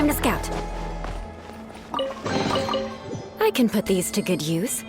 Time to scout. I can put these to good use.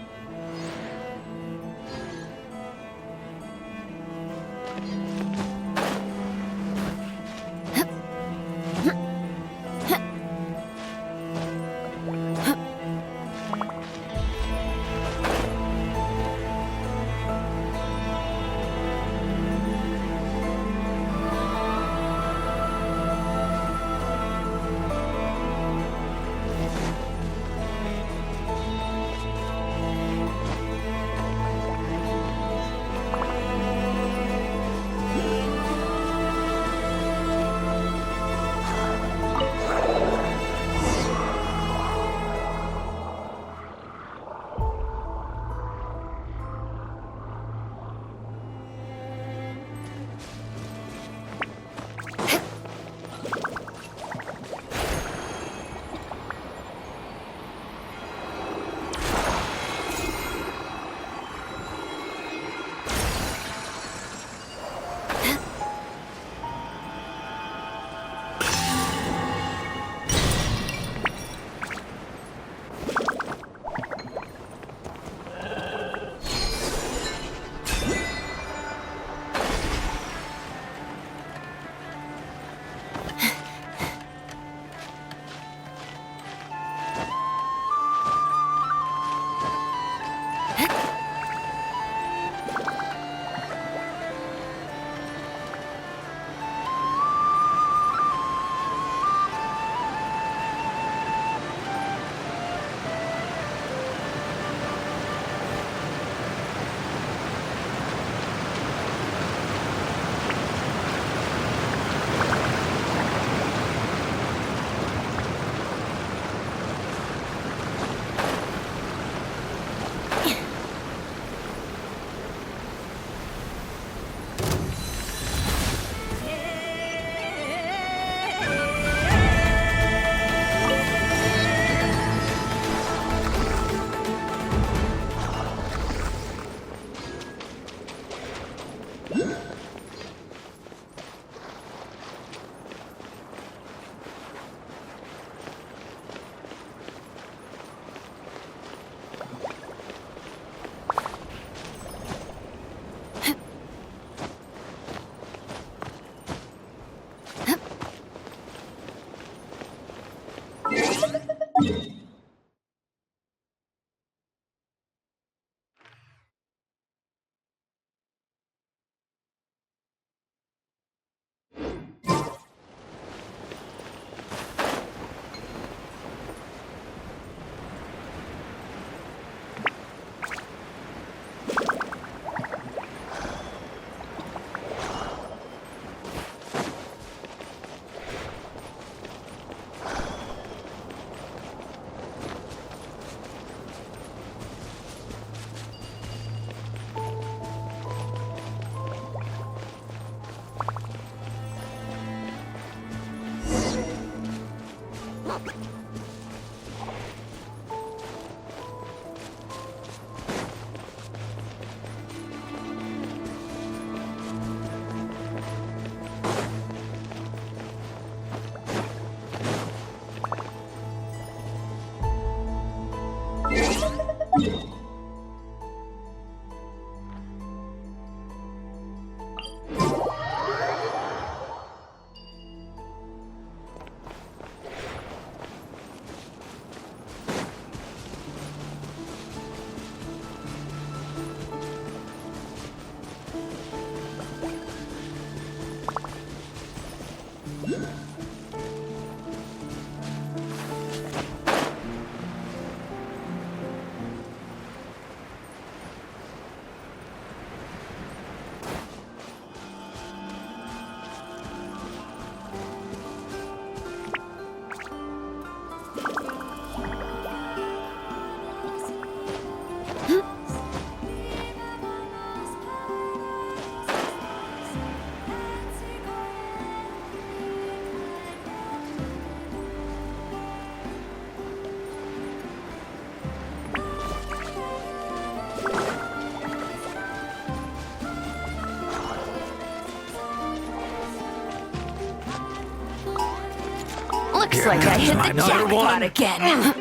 Looks Here like I comes hit my the number jackpot one. again.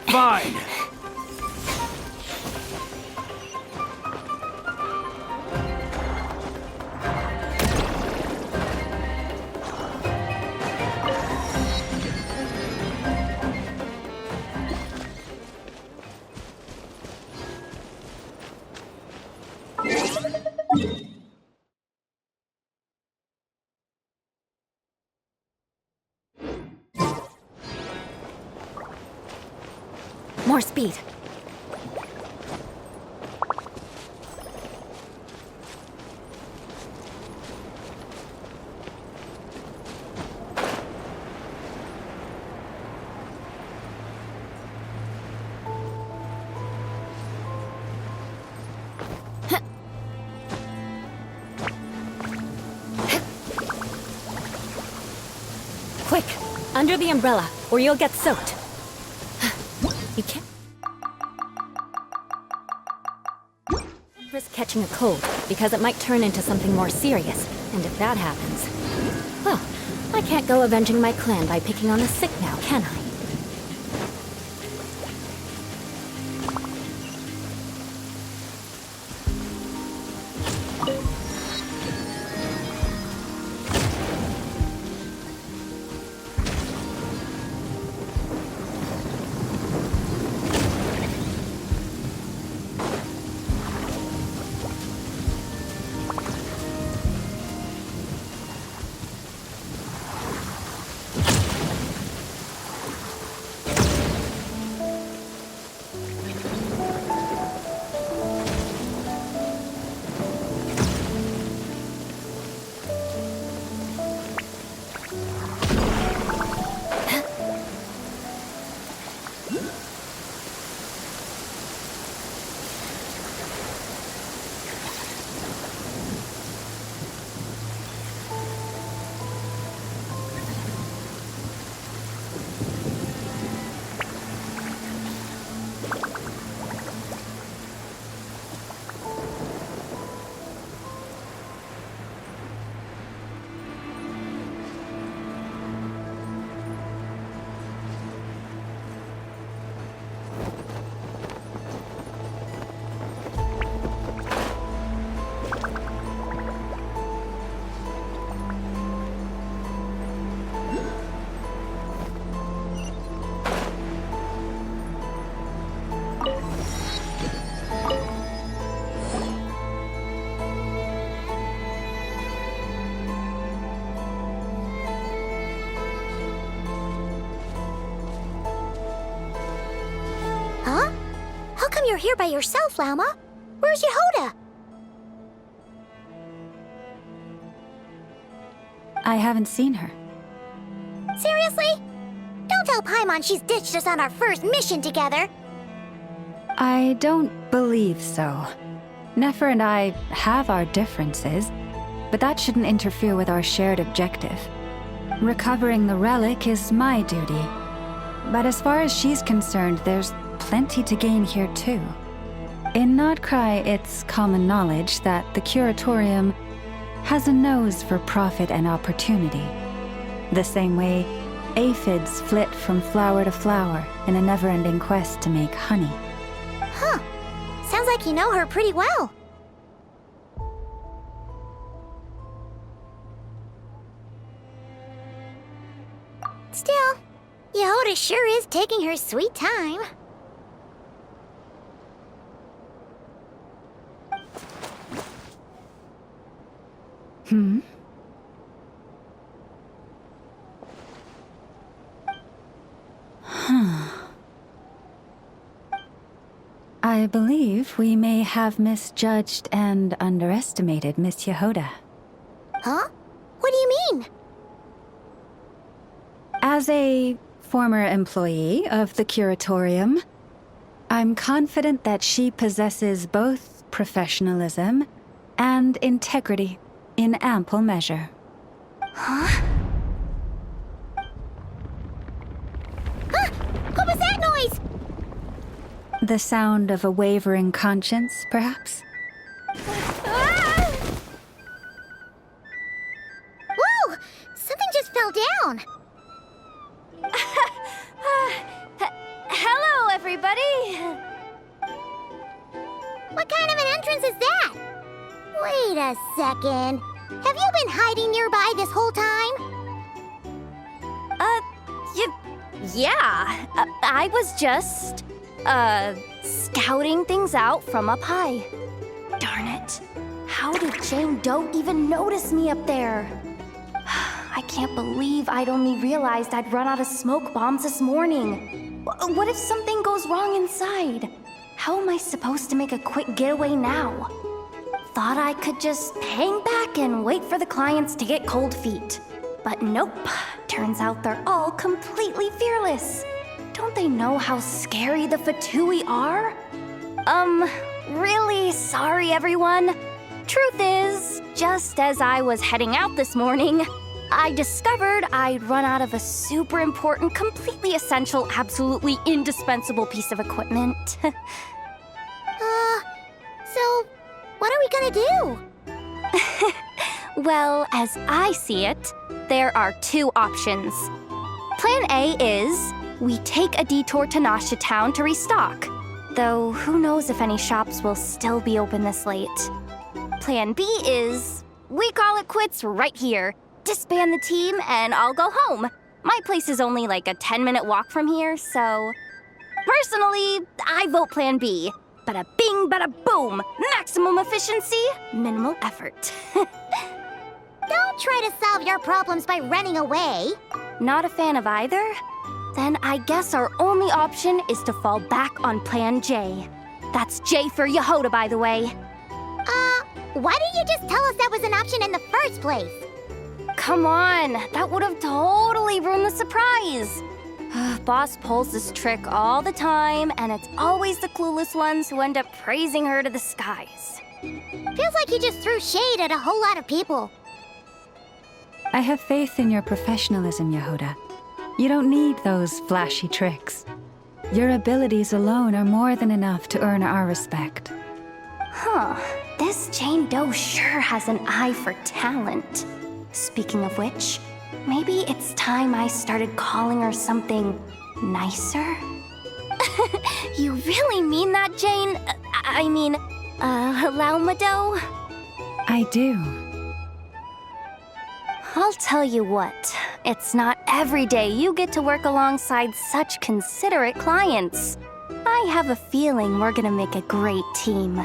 Fine. More speed. Quick, under the umbrella, or you'll get soaked. You can't risk catching a cold, because it might turn into something more serious. And if that happens, well, I can't go avenging my clan by picking on the sick now, can I? You're here by yourself, Lauma. Where's Yehoda? I haven't seen her. Seriously? Don't tell Paimon she's ditched us on our first mission together. I don't believe so. Nefer and I have our differences, but that shouldn't interfere with our shared objective. Recovering the relic is my duty. But as far as she's concerned, there's plenty to gain here too. In Nodcry, it's common knowledge that the Curatorium has a nose for profit and opportunity. The same way aphids flit from flower to flower in a never-ending quest to make honey. Huh. Sounds like you know her pretty well. Still, Yehoda sure is taking her sweet time. I believe we may have misjudged and underestimated Miss Yehoda. Huh? What do you mean? As a former employee of the Curatorium, I'm confident that she possesses both professionalism and integrity in ample measure. Huh? Ah! What was that noise? The sound of a wavering conscience, perhaps? Ah! Whoa! Something just fell down. a second. Have you been hiding nearby this whole time? Yeah. I was just, scouting things out from up high. Darn it. How did Jane Doe even notice me up there? I can't believe I'd only realized I'd run out of smoke bombs this morning. What if something goes wrong inside? How am I supposed to make a quick getaway now? Thought I could just hang back and wait for the clients to get cold feet. But nope. Turns out they're all completely fearless. Don't they know how scary the Fatui are? Really sorry, everyone. Truth is, just as I was heading out this morning, I discovered I'd run out of a super important, completely essential, absolutely indispensable piece of equipment. So, what are we gonna do? Well, as I see it, there are two options. Plan A is we take a detour to Nasha Town to restock, though who knows if any shops will still be open this late. Plan B is we call it quits right here, disband the team, and I'll go home. My place is only like a 10-minute walk from here, so... Personally, I vote Plan B. Bada bing, bada boom! Maximum efficiency, minimal effort. Don't try to solve your problems by running away. Not a fan of either? Then I guess our only option is to fall back on Plan J. That's J for Yehoda, by the way. Why didn't you just tell us that was an option in the first place? Come on, that would have totally ruined the surprise. Boss pulls this trick all the time, and it's always the clueless ones who end up praising her to the skies. Feels like he just threw shade at a whole lot of people. I have faith in your professionalism, Yehoda. You don't need those flashy tricks. Your abilities alone are more than enough to earn our respect. Huh, this Jane Doe sure has an eye for talent. Speaking of which, maybe it's time I started calling her something nicer? You really mean that, Jane? Laumado? I do. I'll tell you what, it's not every day you get to work alongside such considerate clients. I have a feeling we're gonna make a great team.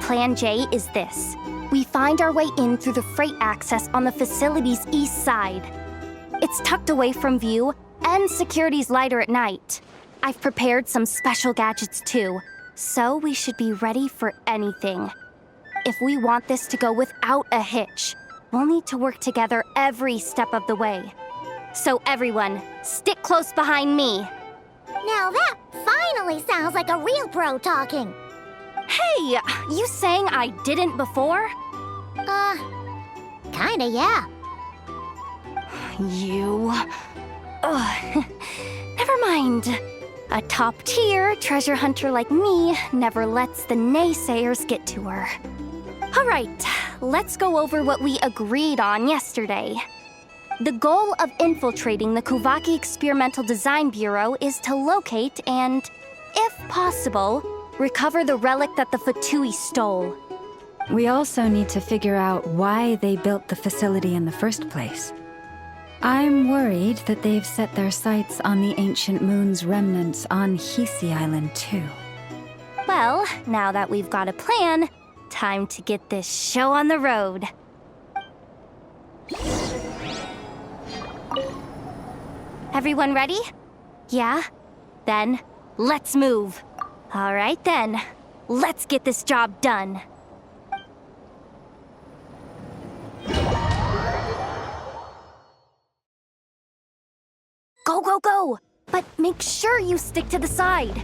Plan J is this. We find our way in through the freight access on the facility's east side. It's tucked away from view, and security's lighter at night. I've prepared some special gadgets too, so we should be ready for anything. If we want this to go without a hitch, we'll need to work together every step of the way. So everyone, stick close behind me. Now that finally sounds like a real pro talking. Hey, you saying I didn't before? Kinda, yeah. You... Ugh. Never mind. A top-tier treasure hunter like me never lets the naysayers get to her. All right, let's go over what we agreed on yesterday. The goal of infiltrating the Kuvaki Experimental Design Bureau is to locate and, if possible, recover the relic that the Fatui stole. We also need to figure out why they built the facility in the first place. I'm worried that they've set their sights on the ancient moon's remnants on Hisi Island too. Well, now that we've got a plan, time to get this show on the road. Everyone ready? Yeah? Then, let's move. All right then, let's get this job done. Go, go, go! But make sure you stick to the side.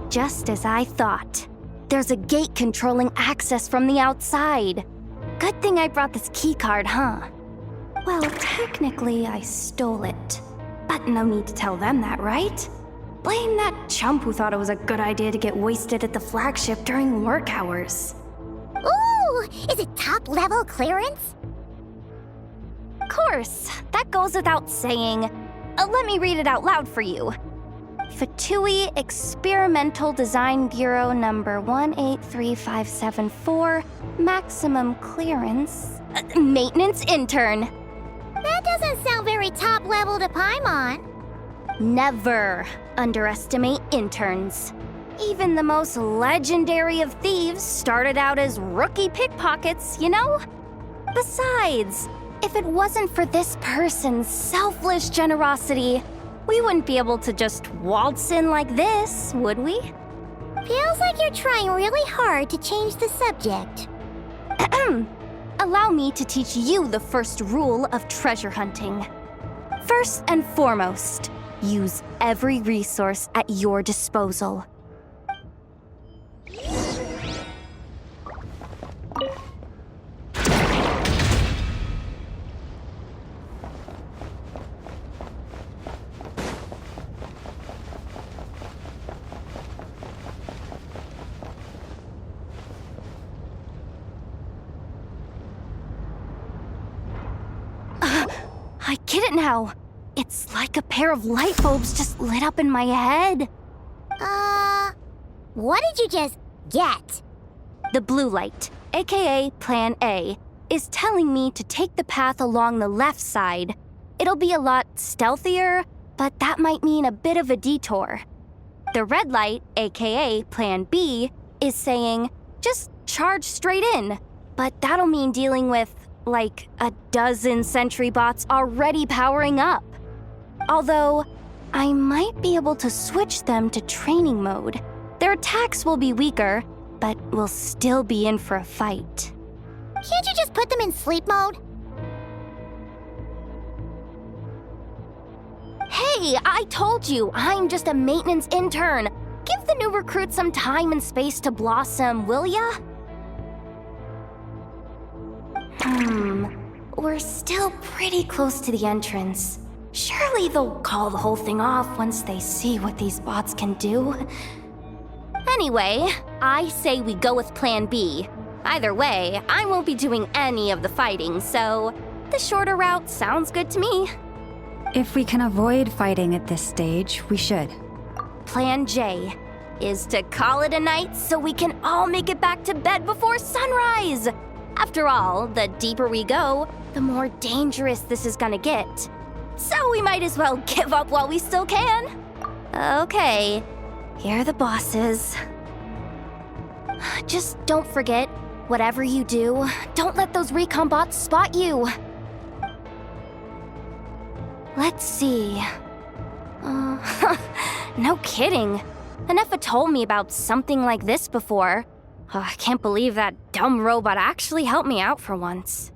Just as I thought. There's a gate controlling access from the outside. Good thing I brought this keycard, huh? Well, technically, I stole it. But no need to tell them that, right? Blame that chump who thought it was a good idea to get wasted at the flagship during work hours. Ooh, is it top-level clearance? Of course, that goes without saying. Let me read it out loud for you. Fatui Experimental Design Bureau number 183574, maximum clearance. Maintenance intern. That doesn't sound very top level to Paimon. Never underestimate interns. Even the most legendary of thieves started out as rookie pickpockets, you know? Besides, if it wasn't for this person's selfless generosity, we wouldn't be able to just waltz in like this, would we? Feels like you're trying really hard to change the subject. Allow me to teach you the first rule of treasure hunting. First and foremost, use every resource at your disposal. I get it now. It's like a pair of light bulbs just lit up in my head. What did you just get? The blue light, aka Plan A, is telling me to take the path along the left side. It'll be a lot stealthier, but that might mean a bit of a detour. The red light, aka Plan B, is saying, just charge straight in. But that'll mean dealing with, like, a dozen sentry bots already powering up. Although, I might be able to switch them to training mode. Their attacks will be weaker, but we'll still be in for a fight. Can't you just put them in sleep mode? Hey, I told you, I'm just a maintenance intern. Give the new recruit some time and space to blossom, will ya? We're still pretty close to the entrance. Surely they'll call the whole thing off once they see what these bots can do. Anyway, I say we go with Plan B. Either way, I won't be doing any of the fighting, so the shorter route sounds good to me. If we can avoid fighting at this stage, we should. Plan J is to call it a night so we can all make it back to bed before sunrise. After all, the deeper we go, the more dangerous this is gonna get. So we might as well give up while we still can. Okay, here are the bosses. Just don't forget, whatever you do, don't let those recon bots spot you. Let's see. No kidding. Nefa told me about something like this before. I can't believe that dumb robot actually helped me out for once.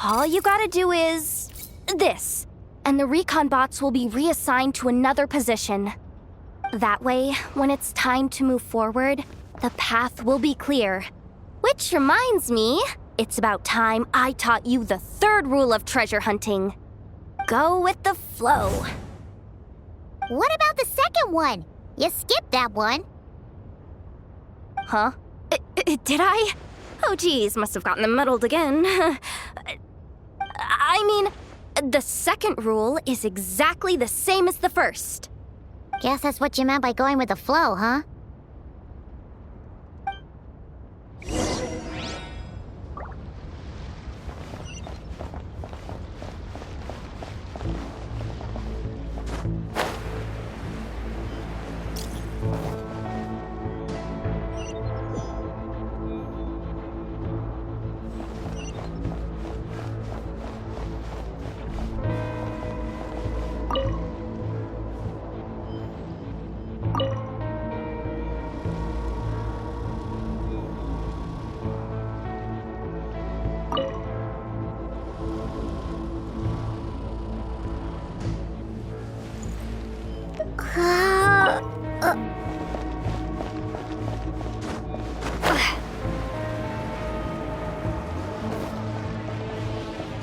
All you gotta do is this, and the recon bots will be reassigned to another position. That way, when it's time to move forward, the path will be clear. Which reminds me, it's about time I taught you the third rule of treasure hunting. Go with the flow. What about the second one? You skipped that one. Huh? Did I? Oh geez, must have gotten muddled again. I mean, the second rule is exactly the same as the first. Guess that's what you meant by going with the flow, huh?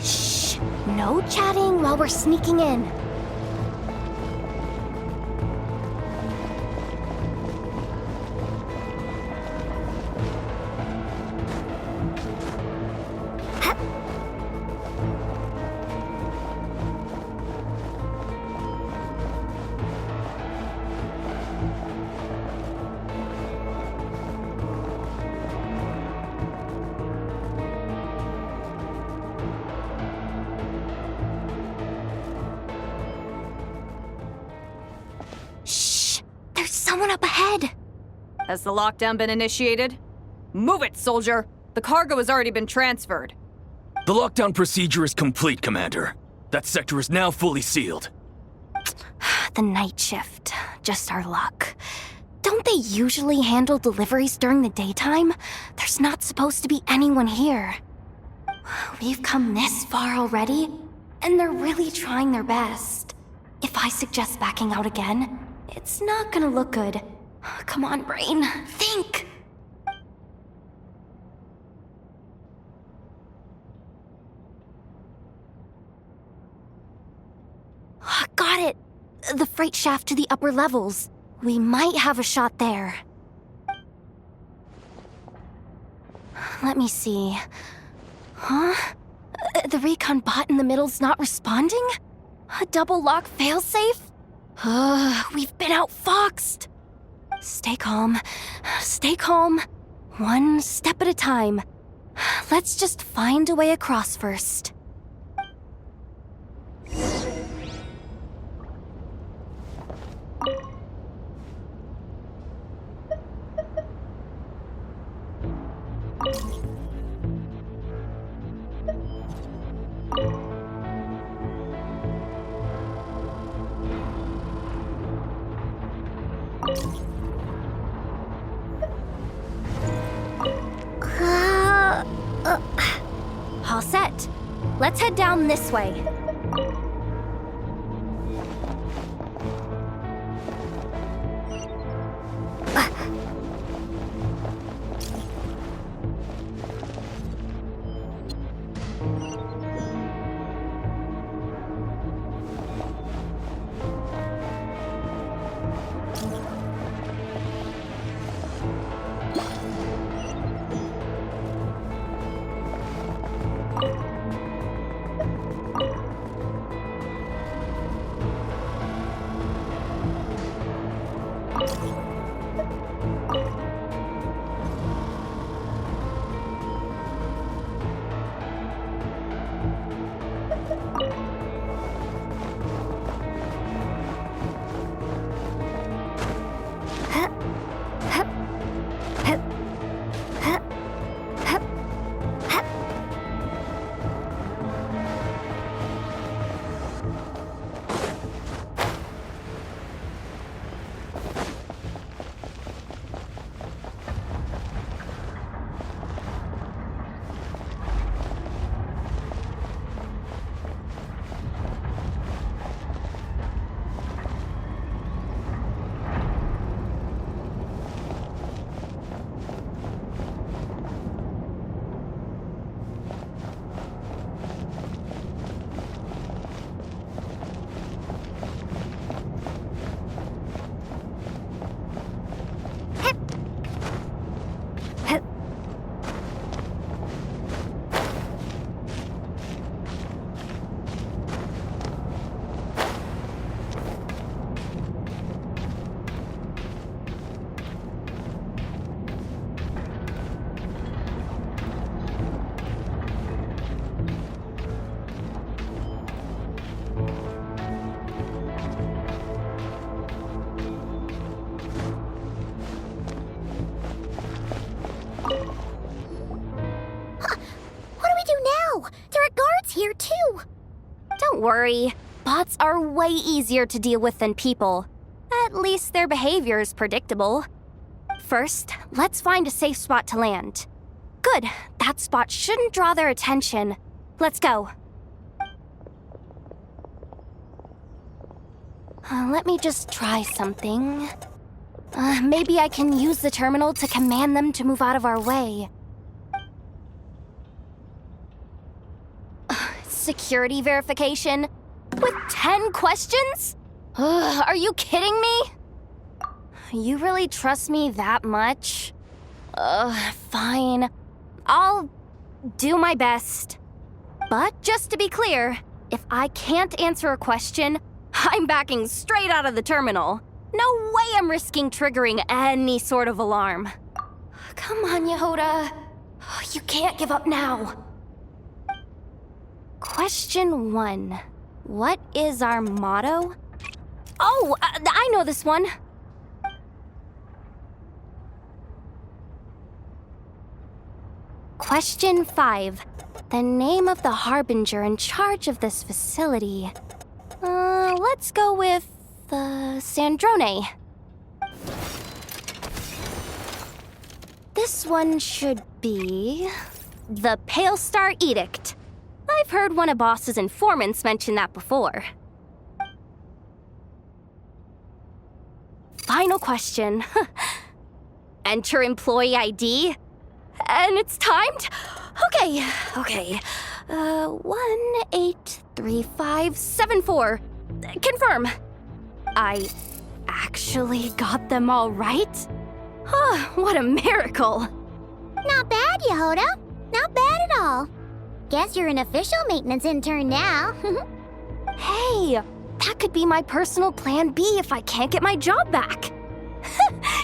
Shh! No chatting while we're sneaking in. There's someone up ahead! Has the lockdown been initiated? Move it, soldier! The cargo has already been transferred. The lockdown procedure is complete, Commander. That sector is now fully sealed. The night shift. Just our luck. Don't they usually handle deliveries during the daytime? There's not supposed to be anyone here. We've come this far already, and they're really trying their best. If I suggest backing out again, it's not gonna look good. Come on, brain. Think! Got it! The freight shaft to the upper levels. We might have a shot there. Let me see. Huh? The recon bot in the middle's not responding? A double lock failsafe? We've been outfoxed! Stay calm. Stay calm. One step at a time. Let's just find a way across first. All set. Let's head down this way. Here too. Don't worry. Bots are way easier to deal with than people. At least their behavior is predictable. First, let's find a safe spot to land. Good. That spot shouldn't draw their attention. Let's go. Let me just try something. Maybe I can use the terminal to command them to move out of our way. Security verification? With 10 questions? Are you kidding me? You really trust me that much? Fine. I'll do my best. But just to be clear, if I can't answer a question, I'm backing straight out of the terminal. No way I'm risking triggering any sort of alarm. Come on, Yehoda. You can't give up now. Question 1. What is our motto? Oh, I know this one. Question 5. The name of the harbinger in charge of this facility. Let's go with Sandrone. This one should be the Pale Star Edict. I've heard one of Boss's informants mention that before. Final question. Enter employee ID. And it's timed? Okay. 183574. Confirm. I actually got them all right? What a miracle. Not bad, Yehoda. Not bad at all. Guess you're an official maintenance intern now. Hey, that could be my personal plan B if I can't get my job back.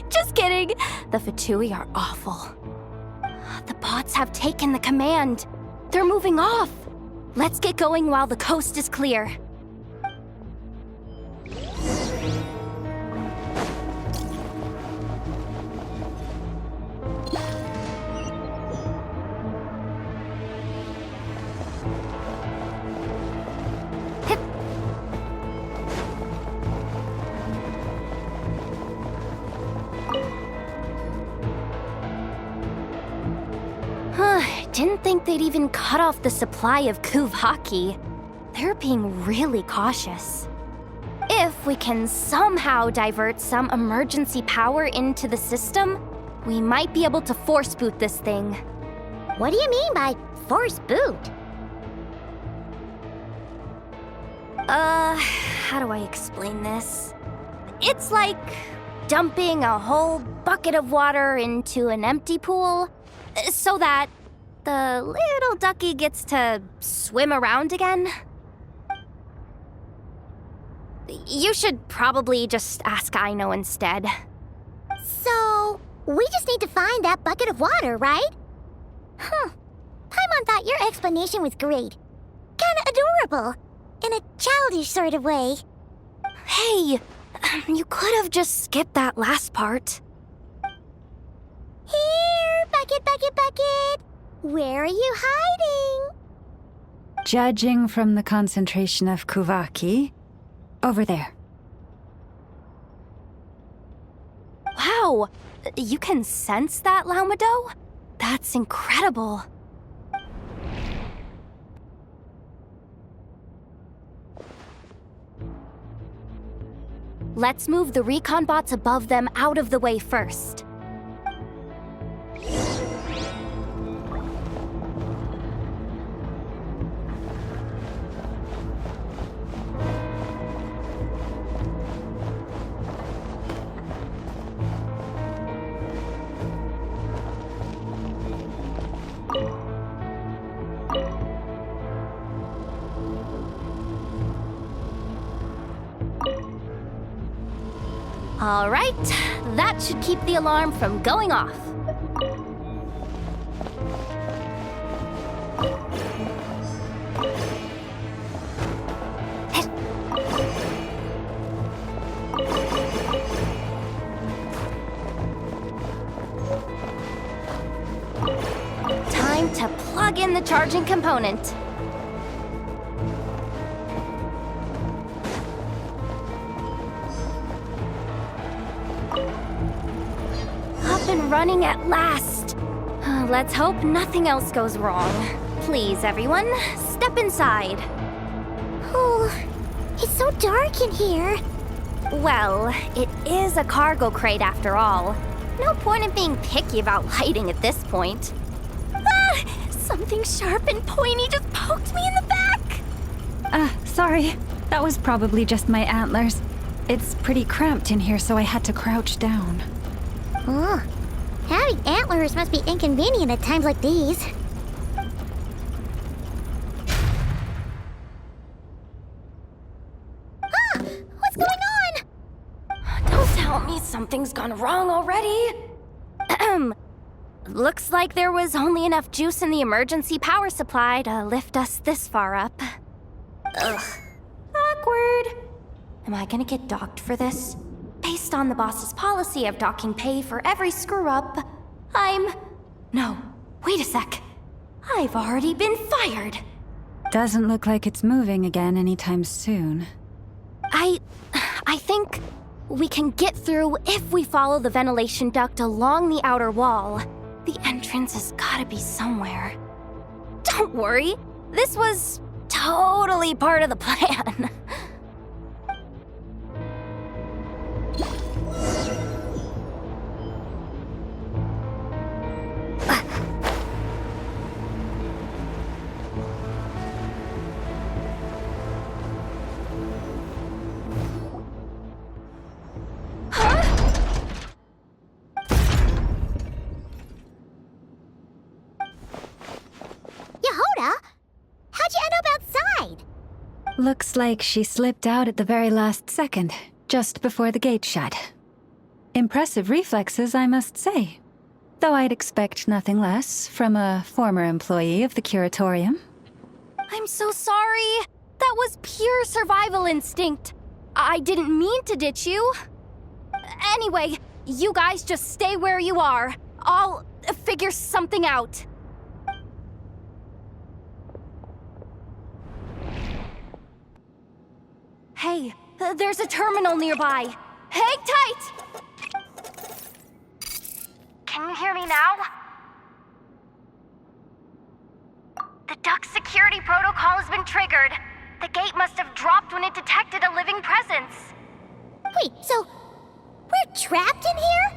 Just kidding. The Fatui are awful. The bots have taken the command. They're moving off. Let's get going while the coast is clear. Didn't think they'd even cut off the supply of Kuvaki. They're being really cautious. If we can somehow divert some emergency power into the system, we might be able to force boot this thing. What do you mean by force boot? How do I explain this? It's like dumping a whole bucket of water into an empty pool so that the little ducky gets to swim around again. You should probably just ask Aino instead. So, we just need to find that bucket of water, right? Paimon thought your explanation was great. Kinda adorable. In a childish sort of way. Hey, you could have just skipped that last part. Here, bucket, bucket, bucket. Where are you hiding? Judging from the concentration of Kuvaki, over there. Wow, you can sense that, Laumado? That's incredible. Let's move the recon bots above them out of the way first. All right, that should keep the alarm from going off. Time to plug in the charging component. Running at last. Let's hope nothing else goes wrong. Please, everyone, step inside. Oh, it's so dark in here. Well, it is a cargo crate after all. No point in being picky about lighting at this point. Something sharp and pointy just poked me in the back. Sorry. That was probably just my antlers. It's pretty cramped in here, so I had to crouch down. Oh. Having antlers must be inconvenient at times like these. What's going on? Don't tell me something's gone wrong already. Looks like there was only enough juice in the emergency power supply to lift us this far up. Ugh. Awkward. Am I gonna get docked for this? Based on the boss's policy of docking pay for every screw-up, No, wait a sec. I've already been fired. Doesn't look like it's moving again anytime soon. I think we can get through if we follow the ventilation duct along the outer wall. The entrance has gotta be somewhere. Don't worry, this was totally part of the plan. Yehoda, how'd you end up outside? Looks like she slipped out at the very last second, just before the gate shut. Impressive reflexes, I must say. Though I'd expect nothing less from a former employee of the Curatorium. I'm so sorry. That was pure survival instinct. I didn't mean to ditch you. Anyway, you guys just stay where you are. I'll figure something out. Hey, there's a terminal nearby. Hang tight! Can you hear me now? The duct security protocol has been triggered. The gate must have dropped when it detected a living presence. Wait, so we're trapped in here?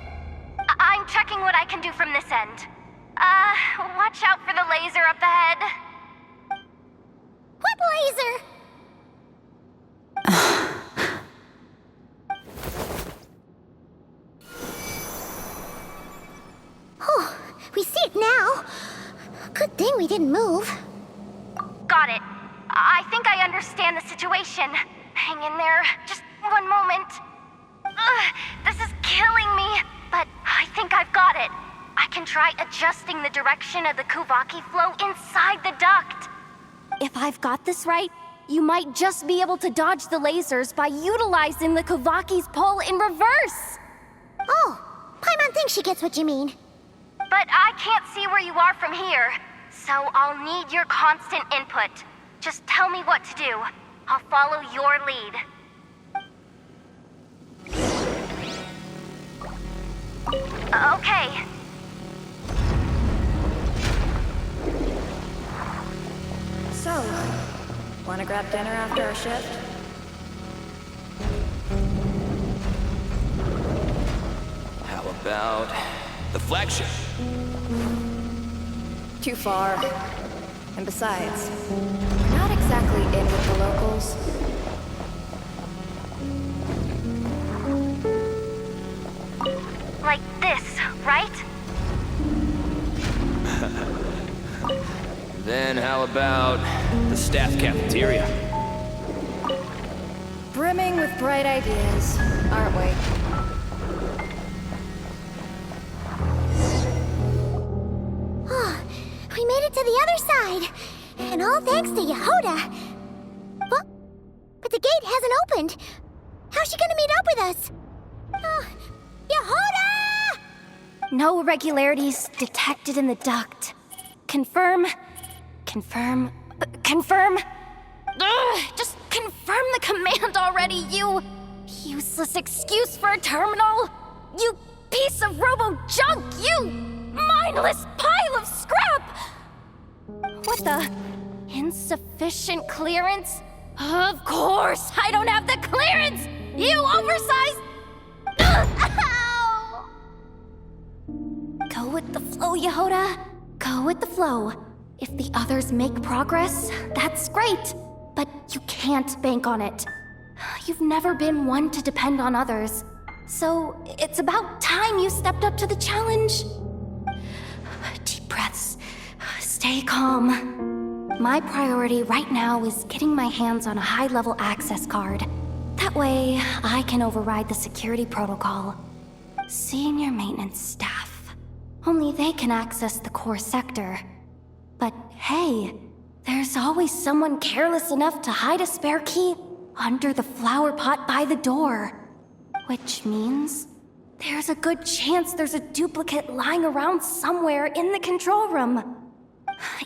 I'm checking what I can do from this end. Watch out for the laser up ahead. What laser? Oh, we see it now. Good thing we didn't move. Got it. I think I understand the situation. Hang in there. Just one moment. This is killing me, but I think I've got it. I can try adjusting the direction of the Kuvaki flow inside the duct. If I've got this right, you might just be able to dodge the lasers by utilizing the Kuvaki's pull in reverse. Oh, Paimon thinks she gets what you mean. But I can't see where you are from here, so I'll need your constant input. Just tell me what to do. I'll follow your lead. Okay. So, wanna grab dinner after our shift? How about the flagship? Too far. And besides, we're not exactly in with the locals. Like this, right? Then how about the staff cafeteria? Brimming with bright ideas, aren't we? Oh, we made it to the other side. And all thanks to Yehoda. But the gate hasn't opened. How's she gonna meet up with us? Yehoda! No irregularities detected in the duct. Confirm. Confirm. Confirm. Ugh, just confirm the command already, you useless excuse for a terminal. You piece of robo-junk, you mindless pile of scrap! What the? Insufficient clearance? Of course, I don't have the clearance! You oversized... Ow! Go with the flow, Yehoda. Go with the flow. If the others make progress, that's great. But you can't bank on it. You've never been one to depend on others. So it's about time you stepped up to the challenge. Deep breaths. Stay calm. My priority right now is getting my hands on a high-level access card. That way, I can override the security protocol. Senior maintenance staff. Only they can access the core sector. But hey, there's always someone careless enough to hide a spare key under the flower pot by the door. Which means there's a good chance there's a duplicate lying around somewhere in the control room.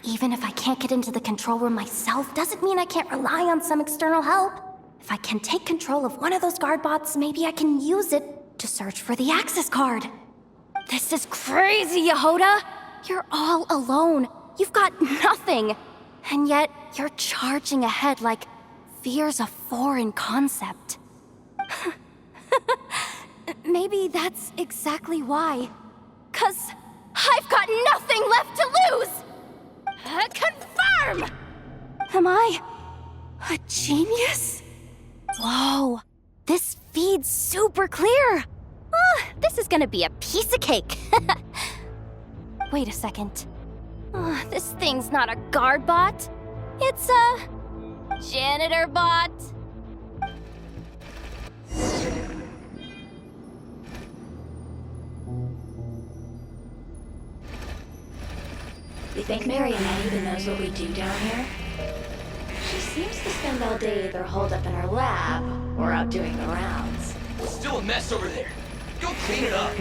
Even if I can't get into the control room myself, doesn't mean I can't rely on some external help. If I can take control of one of those guard bots, maybe I can use it to search for the access card. This is crazy, Yehoda! You're all alone. You've got nothing. And yet, you're charging ahead like fear's a foreign concept. Maybe that's exactly why. 'Cause I've got nothing left to lose! Confirm! Am I a genius? Whoa, this feed's super clear. This is gonna be a piece of cake. Wait a second. This thing's not a guard bot. It's a janitor bot. You think Marionette even knows what we do down here? She seems to spend all day either holed up in her lab or out doing the rounds. It's still a mess over there. Go clean it up.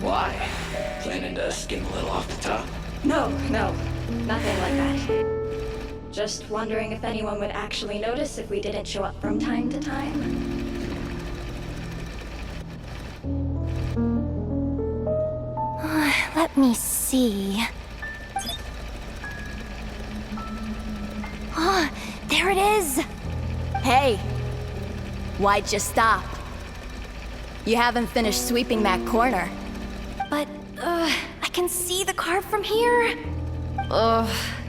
Why? Planning to skim a little off the top? No, nothing like that. Just wondering if anyone would actually notice if we didn't show up from time to time. Let me see. There it is! Hey! Why'd you stop? You haven't finished sweeping that corner. But, I can see the card from here.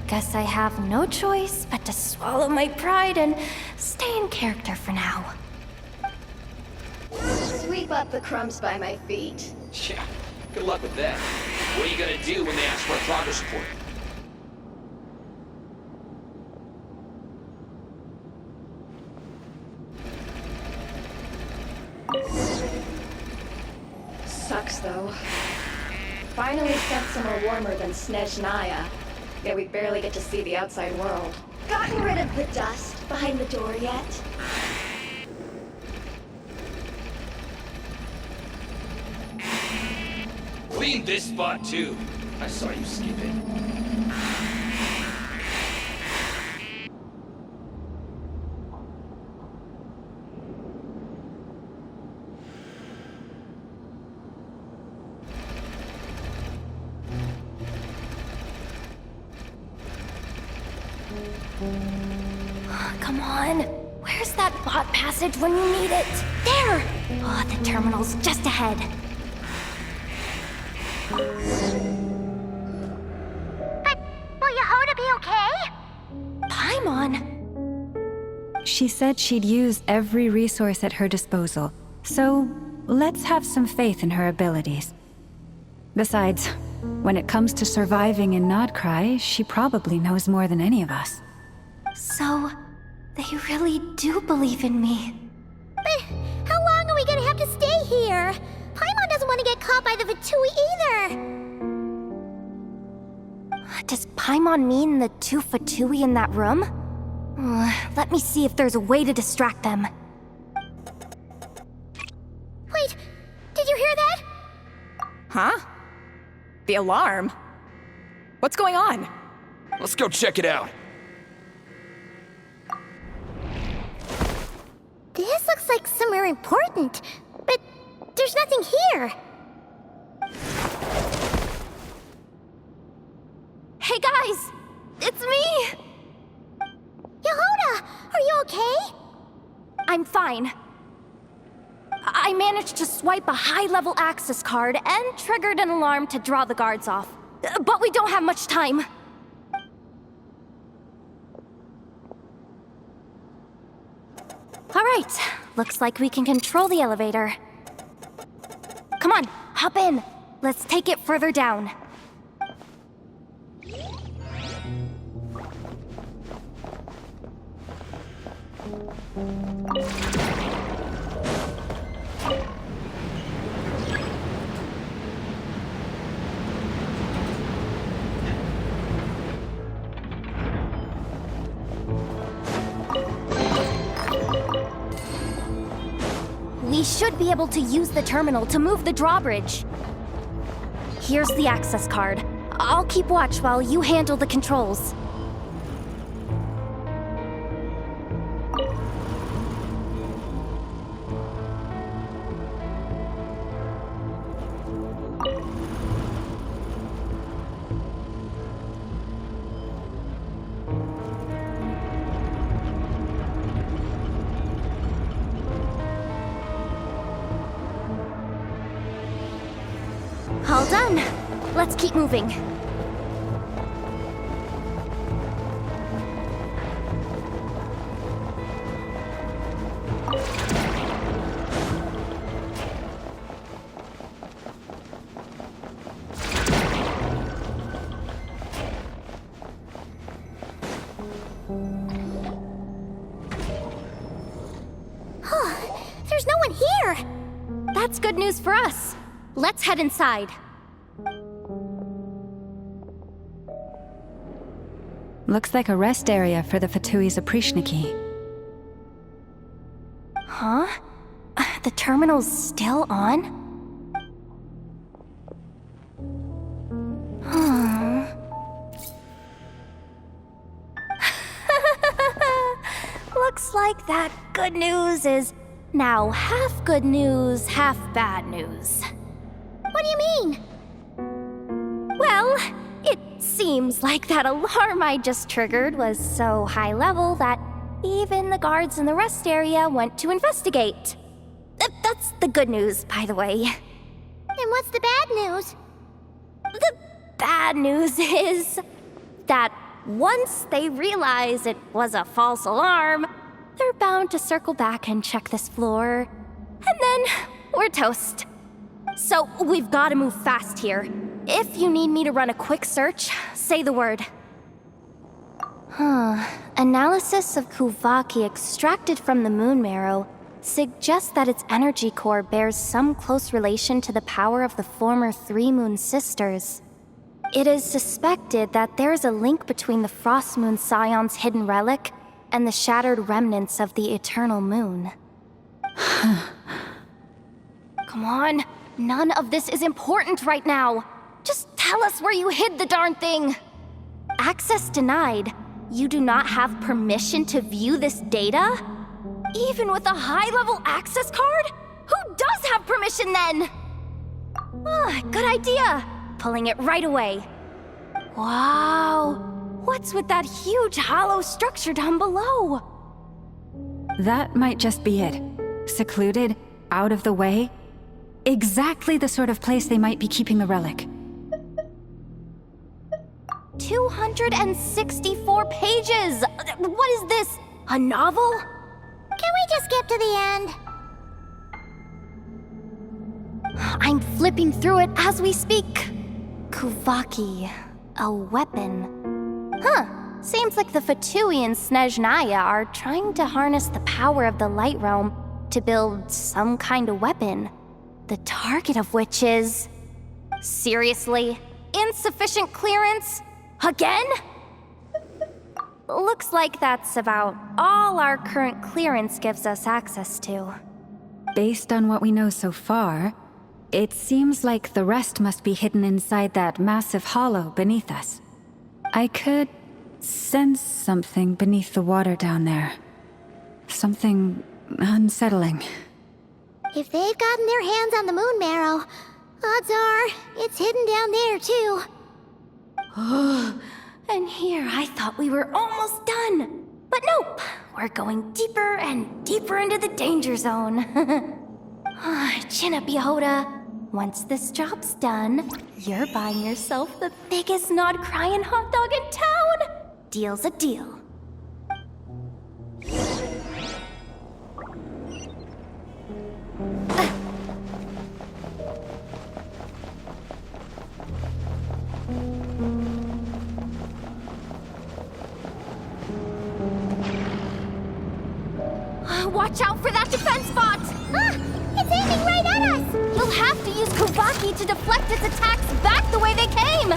Guess I have no choice but to swallow my pride and stay in character for now. Sweep up the crumbs by my feet. Yeah, good luck with that. What are you gonna do when they ask for a progress report? Sucks though. Finally sent somewhere warmer than Snezhnaya, yet we barely get to see the outside world. Gotten rid of the dust behind the door yet? Clean this spot too. I saw you skip it. Come on. Where's that bot passage when you need it? There! The terminal's just ahead. But will Yehoda be okay? Paimon? She said she'd use every resource at her disposal, so let's have some faith in her abilities. Besides, when it comes to surviving in Nodcry, she probably knows more than any of us. So, they really do believe in me. But how long are we gonna have to stay here? Paimon doesn't want to get caught by the Fatui either. Does Paimon mean the two Fatui in that room? Let me see if there's a way to distract them. Wait, did you hear that? Huh? The alarm? What's going on? Let's go check it out. This looks like somewhere important, but there's nothing here. Hey guys! It's me! Yehoda, are you okay? I'm fine. I managed to swipe a high-level access card and triggered an alarm to draw the guards off. But we don't have much time. All right, looks like we can control the elevator. Come on, hop in. Let's take it further down. We should be able to use the terminal to move the drawbridge. Here's the access card. I'll keep watch while you handle the controls. All done. Let's keep moving. There's no one here! That's good news for us. Let's head inside. Looks like a rest area for the Fatui's Oprishniki. Huh? The terminal's still on? Looks like that good news is now half good news, half bad news. What do you mean? Well, it seems like that alarm I just triggered was so high level that even the guards in the rest area went to investigate. That's the good news, by the way. And what's the bad news? The bad news is that once they realize it was a false alarm, they're bound to circle back and check this floor. And then we're toast. So we've got to move fast here. If you need me to run a quick search, say the word. Analysis of Kuvaki extracted from the moon marrow suggests that its energy core bears some close relation to the power of the former Three Moon Sisters. It is suspected that there is a link between the Frost Moon Scion's hidden relic and the shattered remnants of the Eternal Moon. Come on, none of this is important right now. Just tell us where you hid the darn thing. Access denied. You do not have permission to view this data? Even with a high-level access card? Who does have permission then? Good idea. Pulling it right away. Wow. What's with that huge hollow structure down below? That might just be it. Secluded, out of the way. Exactly the sort of place they might be keeping the relic. 264 pages! What is this? A novel? Can we just skip to the end? I'm flipping through it as we speak. Kuvaki, a weapon. Seems like the Fatui and Snezhnaya are trying to harness the power of the Light Realm to build some kind of weapon. The target of which is... Seriously? Insufficient clearance? Again? Looks like that's about all our current clearance gives us access to. Based on what we know so far, it seems like the rest must be hidden inside that massive hollow beneath us. I could sense something beneath the water down there. Something unsettling. If they've gotten their hands on the moon marrow, odds are it's hidden down there too. And here I thought we were almost done. But nope, we're going deeper and deeper into the danger zone. Chin up, Yehoda. Once this job's done, you're buying yourself the biggest nod-crying hot dog in town. Deal's a deal. Watch out for that defense bot! It's aiming right at us! You'll have to use Kuvaki to deflect its attacks back the way they came!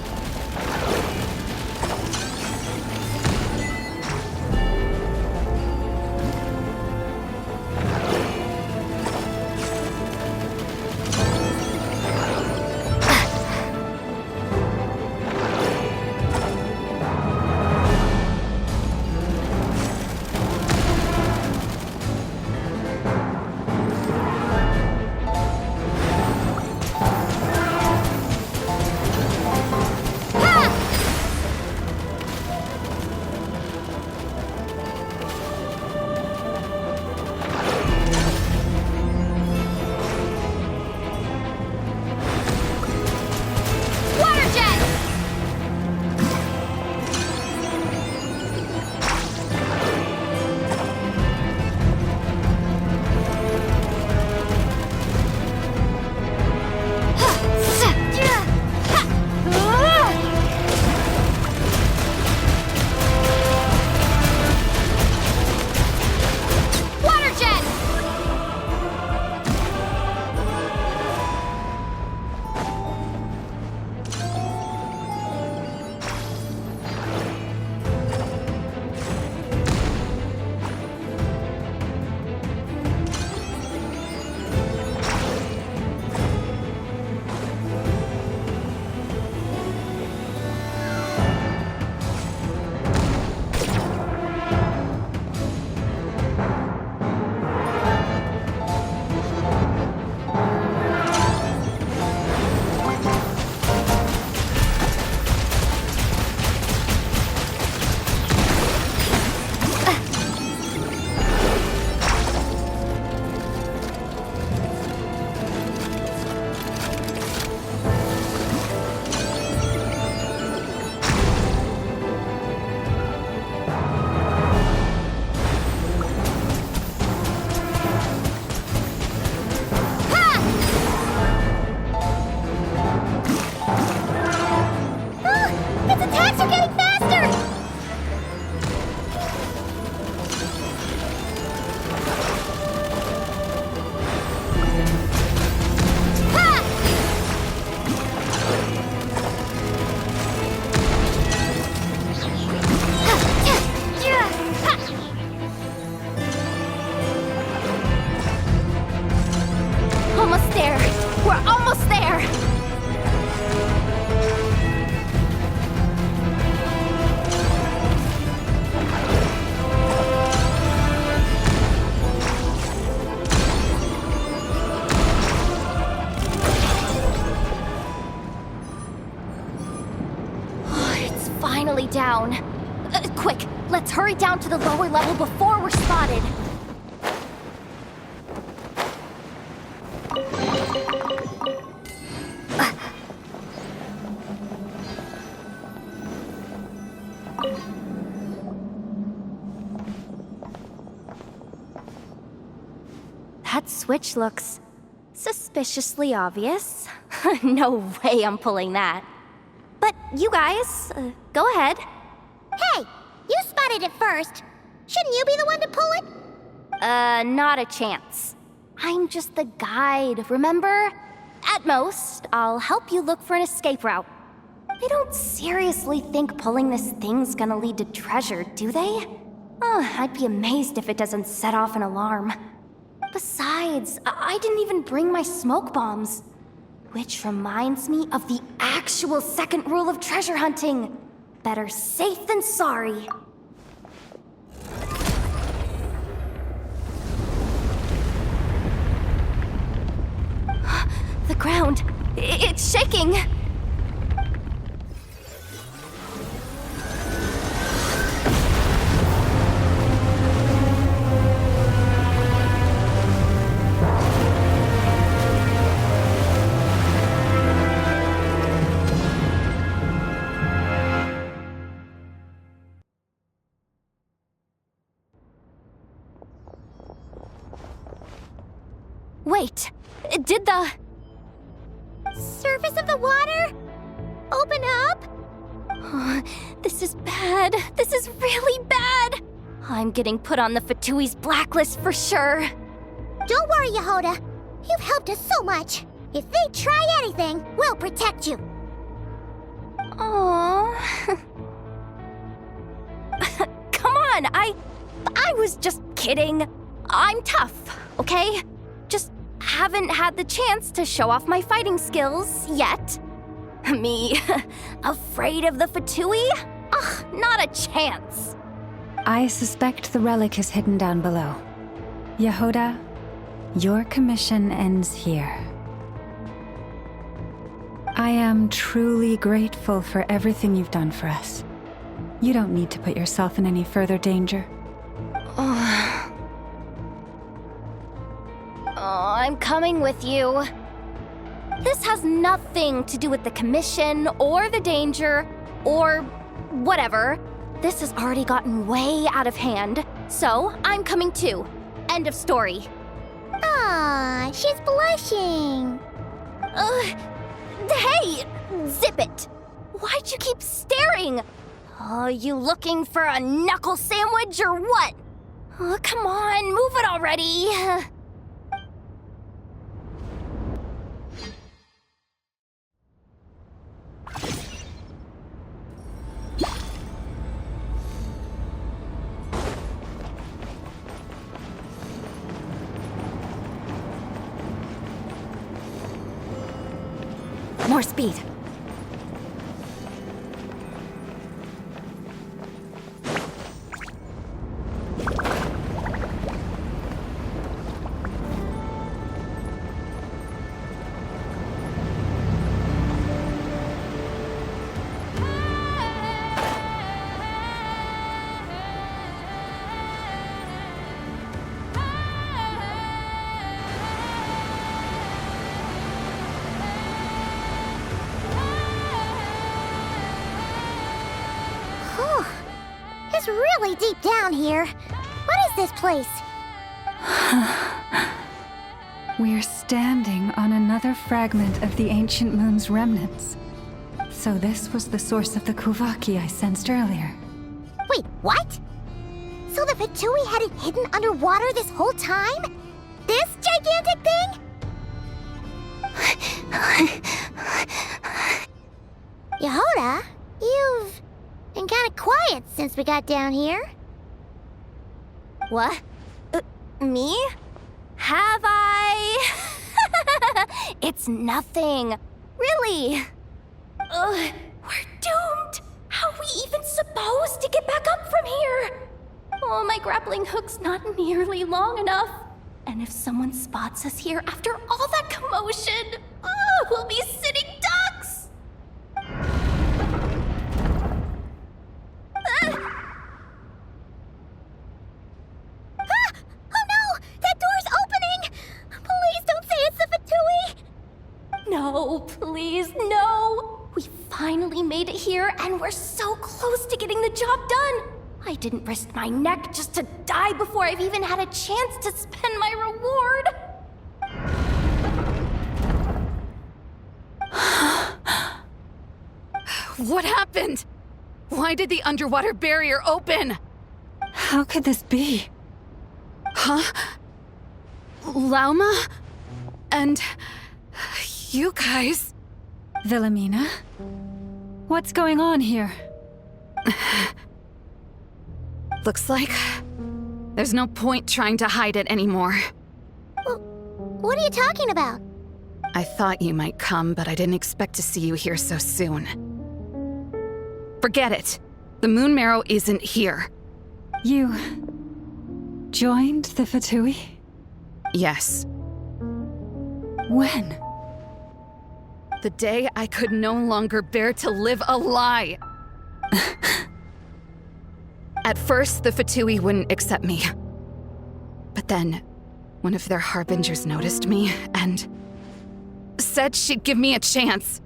finally down. Quick, let's hurry down to the lower level before we're spotted. That switch looks suspiciously obvious. No way I'm pulling that. But you guys, go ahead. Hey, you spotted it first. Shouldn't you be the one to pull it? Not a chance. I'm just the guide, remember? At most, I'll help you look for an escape route. They don't seriously think pulling this thing's gonna lead to treasure, do they? I'd be amazed if it doesn't set off an alarm. Besides, I didn't even bring my smoke bombs. Which reminds me of the actual second rule of treasure hunting. Better safe than sorry. The ground, it's shaking. Wait, did the Surface of the water? Open up? This is bad. This is really bad. I'm getting put on the Fatui's blacklist for sure. Don't worry, Yehoda. You've helped us so much. If they try anything, we'll protect you. Aww. Come on, I was just kidding. I'm tough, okay? Just haven't had the chance to show off my fighting skills yet. Me, afraid of the Fatui? Ugh, not a chance. I suspect the relic is hidden down below. Yehoda, your commission ends here. I am truly grateful for everything you've done for us. You don't need to put yourself in any further danger. I'm coming with you. This has nothing to do with the commission or the danger or whatever. This has already gotten way out of hand, so I'm coming too. End of story. Aw, she's blushing. Hey! Zip it! Why'd you keep staring? Oh, you looking for a knuckle sandwich or what? Oh, come on, move it already. More speed. It's really deep down here. What is this place? We're standing on another fragment of the ancient moon's remnants. So this was the source of the Kuvaki I sensed earlier. Wait, what? So the Fatui had it hidden underwater this whole time? This gigantic thing? Yehoda, you've been kind of quiet since we got down here. What? Me? Have I? It's nothing. Really. We're doomed. How are we even supposed to get back up from here? Oh, my grappling hook's not nearly long enough. And if someone spots us here after all that commotion, we'll be sitting ducks. Oh, please, no! We finally made it here, and we're so close to getting the job done! I didn't risk my neck just to die before I've even had a chance to spend my reward! What happened? Why did the underwater barrier open? How could this be? Huh? Lauma? And... you guys... Wilhelmina? What's going on here? Looks like... there's no point trying to hide it anymore. What are you talking about? I thought you might come, but I didn't expect to see you here so soon. Forget it. The Moon Marrow isn't here. You... joined the Fatui? Yes. When? The day I could no longer bear to live a lie. At first, the Fatui wouldn't accept me. But then, one of their harbingers noticed me and said she'd give me a chance.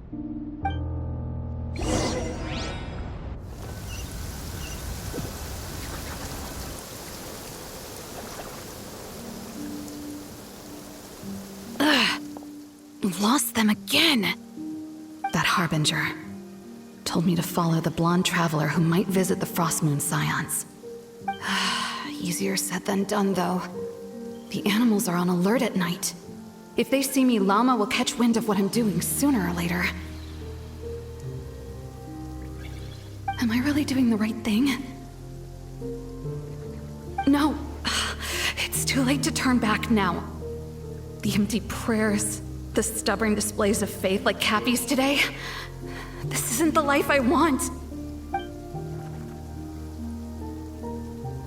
Lost them again. That harbinger told me to follow the blonde traveler who might visit the Frostmoon Scions. Easier said than done, though. The animals are on alert at night. If they see me, Llama will catch wind of what I'm doing sooner or later. Am I really doing the right thing? No. It's too late to turn back now. The empty prayers, the stubborn displays of faith like Cappy's today. This isn't the life I want.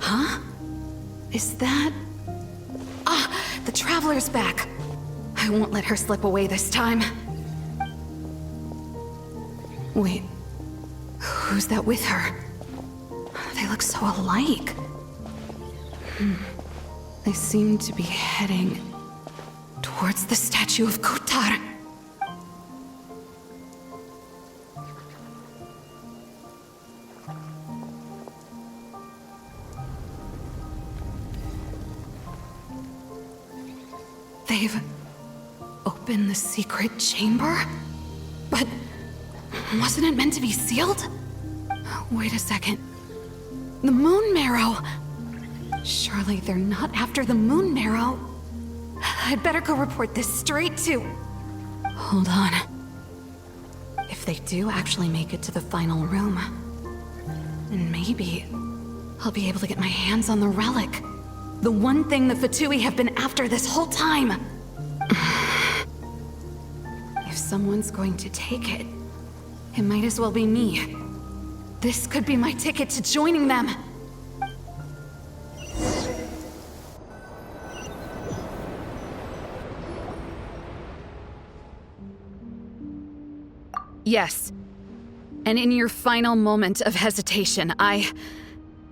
Huh? Is that... the Traveler's back. I won't let her slip away this time. Wait, who's that with her? They look so alike. They seem to be heading towards the statue of Kutar. They've opened the secret chamber? But wasn't it meant to be sealed? Wait a second. The Moon Marrow! Surely they're not after the Moon Marrow. I'd better go report this straight to... Hold on. If they do actually make it to the final room, then maybe I'll be able to get my hands on the relic. The one thing the Fatui have been after this whole time. If someone's going to take it, it might as well be me. This could be my ticket to joining them. Yes. And in your final moment of hesitation, I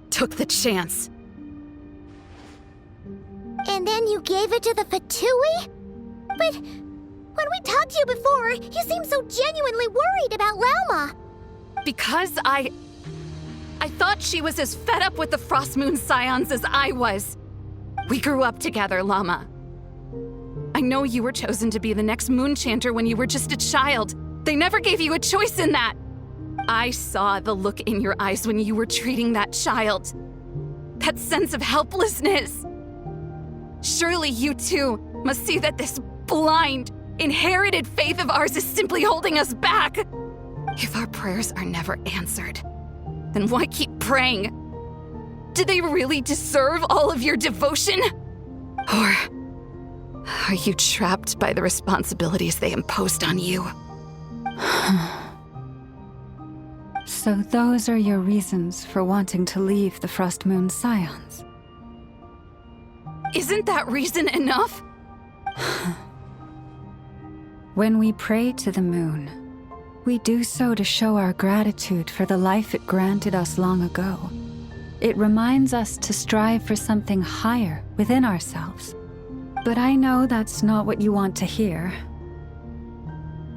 took the chance. And then you gave it to the Fatui? But when we talked to you before, you seemed so genuinely worried about Lauma. Because I thought she was as fed up with the Frostmoon Scions as I was. We grew up together, Llama. I know you were chosen to be the next Moon Chanter when you were just a child. They never gave you a choice in that. I saw the look in your eyes when you were treating that child. That sense of helplessness. Surely you too must see that this blind, inherited faith of ours is simply holding us back. If our prayers are never answered, then why keep praying? Do they really deserve all of your devotion? Or are you trapped by the responsibilities they imposed on you? So those are your reasons for wanting to leave the Frostmoon Scions? Isn't that reason enough? When we pray to the moon, we do so to show our gratitude for the life it granted us long ago. It reminds us to strive for something higher within ourselves. But I know that's not what you want to hear.